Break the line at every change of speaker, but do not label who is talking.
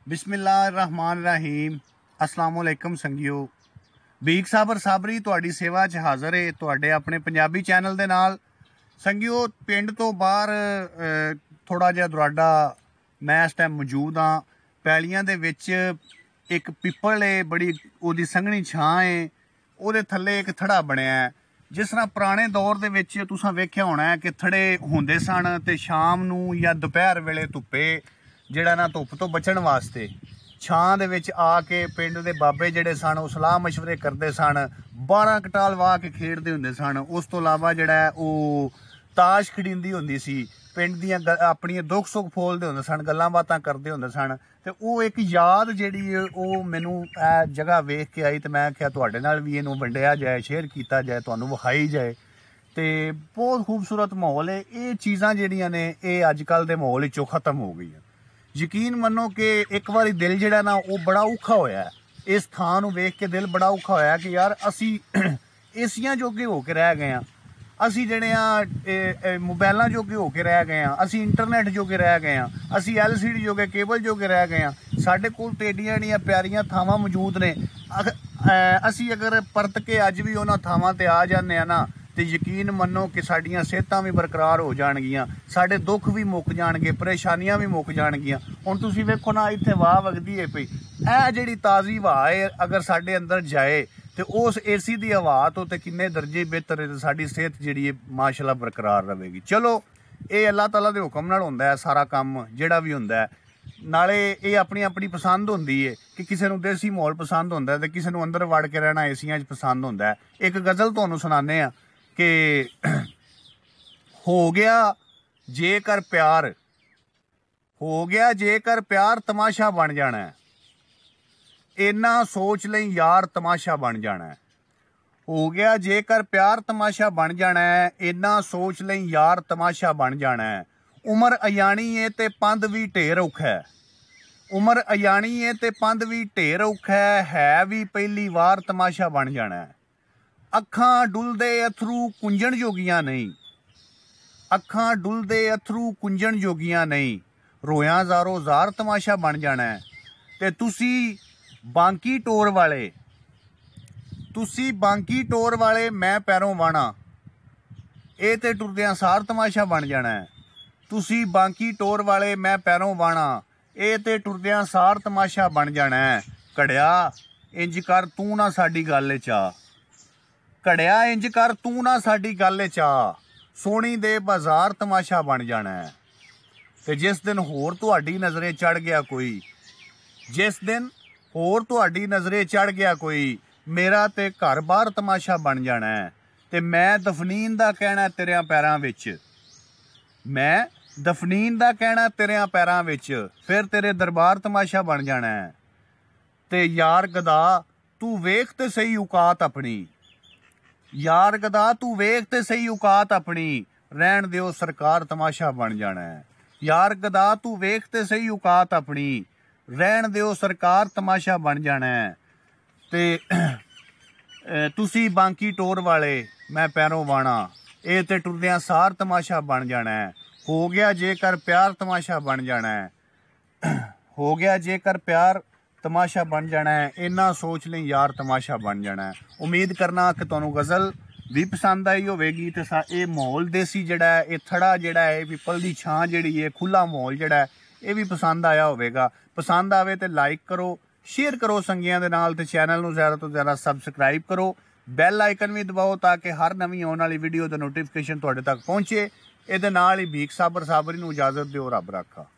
बिस्मिल्लाहिर्रहमानिर्रहीम। अस्सलाम वालेकुम संगियो। भीख साबर साबरी तुहाडी सेवा च हाज़र है तुहाडे अपने पंजाबी चैनल दे नाल। संगियो पिंड तो बाहर थोड़ा जिहा दुराडा मैं इस टाइम मौजूद हाँ। पैलियां दे विच एक पिपल है, बड़ी ओहदी संघनी छां है, ओहदे थल्ले एक थड़ा बनया है। जिस तरह पुराने दौर दे विच तुसां वेख्या होना है कि थड़े हुंदे सन ते शाम नूं या दोपहर वेले धुप्पे ਜਿਹੜਾ ना धुप्प तो बचण वास्ते छां दे विच आके पिंड दे बाबे ਜਿਹੜੇ सन ਉਹ सलाह मशवरे करते सन। 12 कटाल वाह के खेडते हुंदे सन। उस तो इलावा ਜਿਹੜਾ ਉਹ ताश खड़ींदी हुंदी सी, पिंड दियां अपनियां दुख सुख फोलदे हुंदे सन, गल्लां बातां करदे हुंदे सन। ते ਉਹ एक याद ਜਿਹੜੀ ਉਹ ਮੈਨੂੰ ਇਹ जगह वेख के आई ते मैं आख्या ਤੁਹਾਡੇ ਨਾਲ भी ਇਹਨੂੰ ਵੰਡਿਆ ਜਾਏ, शेयर किया जाए, ਤੁਹਾਨੂੰ ਵਿਖਾਈ ਜਾਏ। ਤੇ बहुत खूबसूरत माहौल है। ये चीज़ां ਜਿਹੜੀਆਂ ने ये अजकल दे माहौल विचों खत्म हो गई। यकीन मनो कि एक बार दिल जिहड़ा ना वो बड़ा औखा होया है। इस थां नूं वेख के दिल बड़ा औखा होया कि यार असी एसियां जोगे हो के रह गए हाँ, असी जिहड़े आ मोबाइलां जोगे हो के रह गए हाँ, असी इंटरनेट जोगे रह गए हाँ, असी LCD जोगे केबल जोगे रह गए हाँ। साडे कोल ते एडियां एडियां प्यारियां थावां मौजूद ने। असी अगर परत के अज भी उन्हां थावां ते आ जाने आ ना तो यकीन मनो कि साडियां सेहतां भी बरकरार हो जाणगियां, साडे दुख भी मुक जाणगे, परेशानियां भी मुक जाणगियां। हुण तुसीं वेखो ना इत्थे वाह वगदी है पई, ਇਹ ਜਿਹੜੀ ताज़ी हवा है अगर साडे अंदर जाए तो उस AC की हवा तो किन्ने दर्जे बेहतर है, साडी सेहत जिहड़ी है माशाअल्लाह बरकरार रहेगी। चलो ये अल्लाह ताला दे हुक्म नाल हुंदा है सारा काम जिहड़ा भी हुंदा है। नाले ये अपनी अपनी पसंद होंदी है कि किसी नूं देसी माहौल पसंद होंदा है ते किसी नूं अंदर वड़ के रहना एसियां च पसंद होंदा है। एक गज़ल तुहानूं सुणाने आ कि हो गया जेकर प्यार, हो गया जेकर प्यार तमाशा बन जाना है, इन्ना सोच लई यार तमाशा बन जाना है। हो गया जेकर प्यार तमाशा बन जाना है, इन्ना सोच लई यार तमाशा बन जाना है। उम्र अयानी है ते पंध भी ढेर औखा है, उम्र अयानी है ते पंध भी ढेर औखा है भी पहली वार तमाशा बन जाना है। अखां डुलदे अथरू कुंजण जोगियां नहीं, अखां डुलदे अथरू कुंजण जोगियां नहीं, रोया जारो जार तमाशा बन जाना है। ते तुसी बांकी टोर वाले, तुसी बांकी टोर वाले मैं पैरों वाणा, ये ते टुरदियां सार तमाशा बन जाना है। तुसी बांकी टोर वाले मैं पैरों वाणा, ये ते टुरदियां सार तमाशा बन जाना है। घड़िया इंज कर तू ना साडी गल चा, घड़िया इंज कर तू ना साडी गल चा, सोनी दे बाजार तमाशा बन जाना है। ते जिस दिन होर तुहाडी नज़रे चढ़ गया कोई, जिस दिन होर तुहाडी नज़रे चढ़ गया कोई, मेरा ते घर बाहर तमाशा बन जाना है। ते मैं दफनीन दा कहना तेरियां पैरां विच, मैं दफनीन दा कहना तेरियां पैरां विच, फिर तेरे दरबार तमाशा बन जाना है। ते यार गदा तू वेख ते सही औकात अपनी, यार गदा तू वेख ते सही औकात अपनी, रहन दियो सरकार तमाशा बन जाना है। यार गदा तू वेख ते सही औकात अपनी, रहन दियो सरकार तमाशा बन जाना है। ते तुसी बांकी टोर वाले मैं पैरों वाणा, ये ते टुरदियां सार तमाशा बन जाना है। हो गया जेकर प्यार तमाशा बन जाना है, हो गया जेकर प्यार तमाशा बन जाना है, इन्ना सोच लें यार तमाशा बन जाना है। उम्मीद करना कि तुहानूं गज़ल भी पसंद आई होवेगी ते ये माहौल देसी जिहड़ा है, ये थड़ा जिहड़ा है, पिपल दी छां जिहड़ी है, खुला माहौल जिहड़ा है, ये भी पसंद आया होवेगा। पसंद आवे तो लाइक करो, शेयर करो संगियां दे नाल, ते चैनल नूं ज़्यादा तो ज़्यादा सबसक्राइब करो, बैल आइकन भी दबाओ ताकि हर नवीं आने वाली वीडियो दा नोटिफिकेशन तुहाडे तक पहुंचे। इहदे नाल ही भीख साबर साबरी नूं इजाजत दिओ। रब राखा।